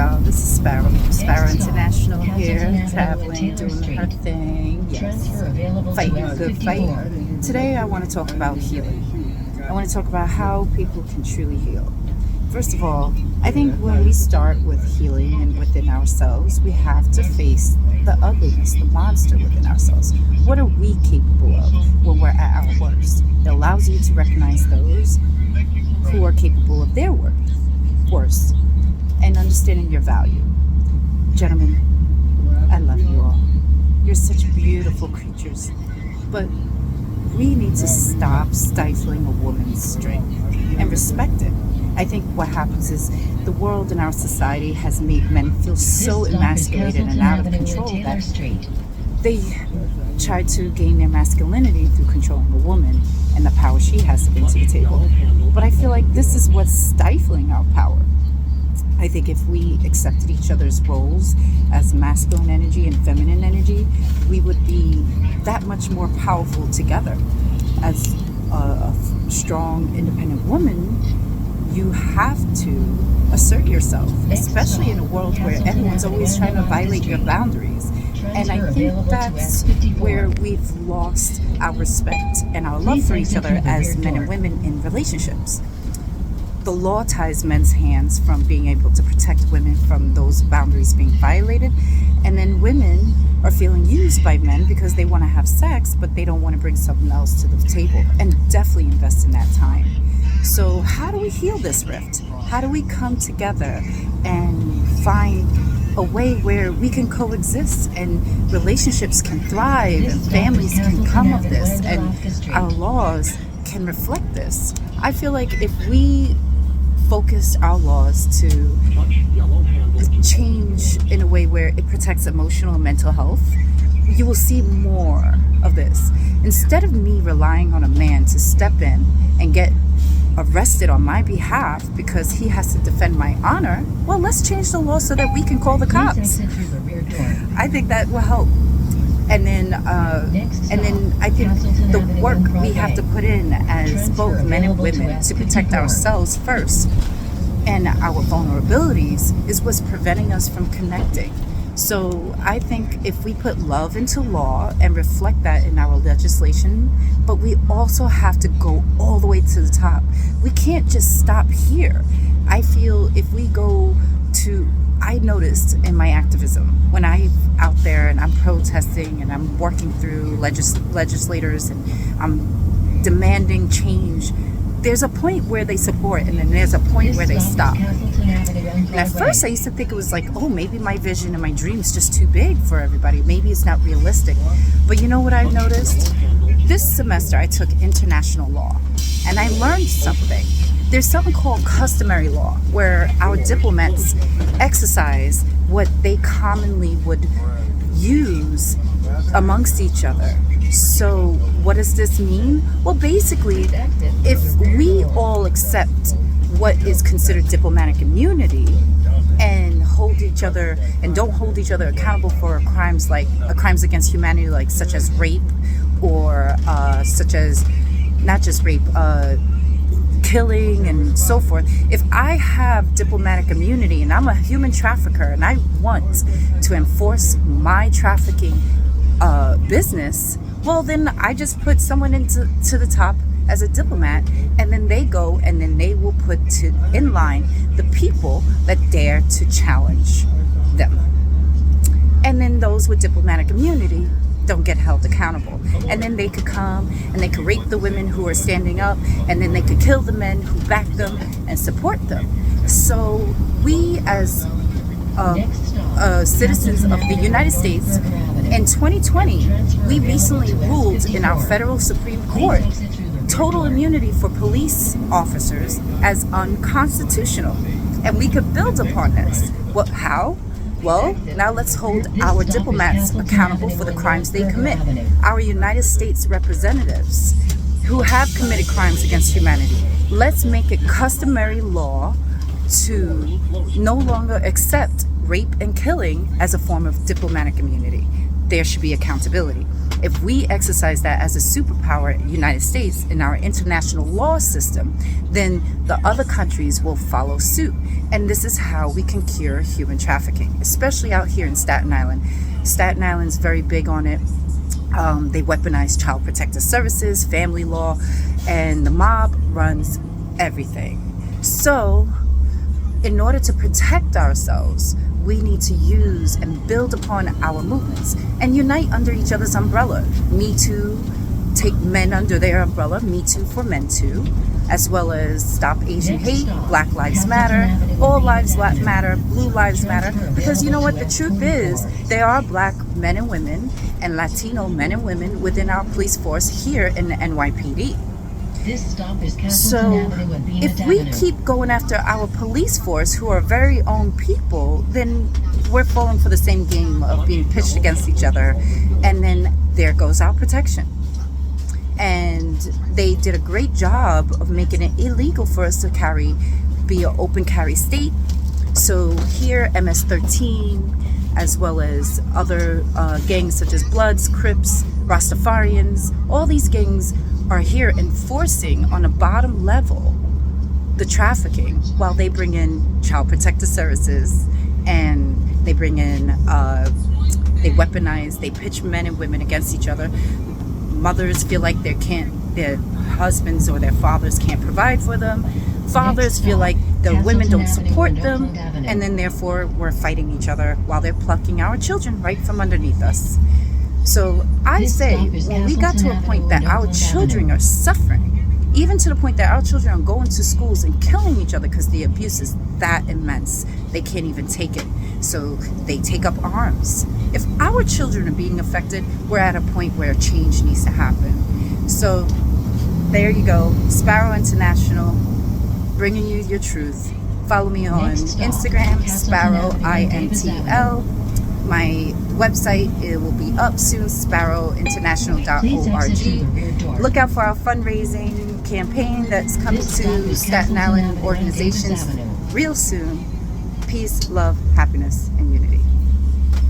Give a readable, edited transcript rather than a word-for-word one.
y'all. This is Sparrow. Sparrow International here, traveling, doing her thing. Yes, fighting a good fight. Today I want to talk about healing. I want to talk about how people can truly heal. First of all, I think when we start with healing and within ourselves, we have to face the ugliness, the monster within ourselves. What are we capable of when we're at our worst? It allows you to recognize those who are capable of their worst and understanding your value. Gentlemen, I love you all. You're such beautiful creatures, but we need to stop stifling a woman's strength and respect it. I think what happens is the world and our society has made men feel so emasculated and out of control that they try to gain their masculinity through controlling a woman and the power she has to bring to the table. But I feel like this is what's stifling our power. I think if we accepted each other's roles as masculine energy and feminine energy, we would be that much more powerful together. As a strong, independent woman, you have to assert yourself, especially in a world where everyone's always trying to violate your boundaries. And I think that's where we've lost our respect and our love for each other as men and women in relationships. The law ties men's hands from being able to protect women from those boundaries being violated. And then women are feeling used by men because they want to have sex, but they don't want to bring something else to the table and definitely invest in that time. So how do we heal this rift? How do we come together and find a way where we can coexist and relationships can thrive and families can come of this and our laws can reflect this? I feel like if we focused our laws to change in a way where it protects emotional and mental health, you will see more of this. Instead of me relying on a man to step in and get arrested on my behalf because he has to defend my honor, well, let's change the law so that we can call the cops. I think that will help. And then I think the work we have to put in as both men and women to protect ourselves first and our vulnerabilities is what's preventing us from connecting. So I think if we put love into law and reflect that in our legislation, but we also have to go all the way to the top. We can't just stop here. I feel if we go to, I noticed in my activism, when I'm out there and I'm protesting and I'm working through legislators and I'm demanding change, there's a point where they support and then there's a point where they stop. And at first I used to think it was like, oh, maybe my vision and my dream is just too big for everybody. Maybe it's not realistic. But you know what I've noticed? This semester I took international law and I learned something. There's something called customary law where our diplomats exercise what they commonly would use amongst each other. So what does this mean? Well, basically, if we all accept what is considered diplomatic immunity and hold each other and don't hold each other accountable for crimes like crimes against humanity, like such as rape or such as not just rape, killing and so forth. If I have diplomatic immunity and I'm a human trafficker and I want to enforce my trafficking business, well, then I just put someone into the top as a diplomat, and then they go and then they will put in line the people that dare to challenge them. And then those with diplomatic immunity don't get held accountable. And then they could come and they could rape the women who are standing up, and then they could kill the men who back them and support them. So we as citizens of the United States, in 2020, we recently ruled in our federal Supreme Court total immunity for police officers as unconstitutional. And we could build upon this. Well, how? Well, now let's hold our diplomats accountable for the crimes they commit. Our United States representatives who have committed crimes against humanity. Let's make it customary law to no longer accept rape and killing as a form of diplomatic immunity. There should be accountability. If we exercise that as a superpower, United States, in our international law system, then the other countries will follow suit. And this is how we can cure human trafficking, especially out here in Staten Island. Staten Island's very big on it. They weaponize child protective services, family law, and the mob runs everything. So in order to protect ourselves, we need to use and build upon our movements and unite under each other's umbrella. Me Too, take men under their umbrella. Me Too for Men Too, as well as Stop Asian Hate, Black Lives Matter, All Lives Matter, Blue Lives Matter. Because you know what? The truth is, there are Black men and women and Latino men and women within our police force here in the NYPD. So if we keep going after our police force, who are very own people, then we're falling for the same game of being pitched against each other. And then there goes our protection. And they did a great job of making it illegal for us to be an open carry state. So here, MS-13, as well as other gangs such as Bloods, Crips, Rastafarians, all these gangs are here enforcing on a bottom level the trafficking, while they bring in child protective services, and they bring in, they weaponize, they pitch men and women against each other. Mothers feel like their husbands or their fathers can't provide for them. Fathers feel like the women don't support them, and then therefore we're fighting each other while they're plucking our children right from underneath us. So I say, when we got to a point that our children are suffering, even to the point that our children are going to schools and killing each other because the abuse is that immense, they can't even take it. So they take up arms. If our children are being affected, we're at a point where change needs to happen. So there you go, Sparrow International, bringing you your truth. Follow me on Instagram, Sparrow INTL. My website, it will be up soon, sparrowinternational.org. Look out for our fundraising campaign that's coming to Staten Island organizations real soon. Peace, love, happiness, and unity.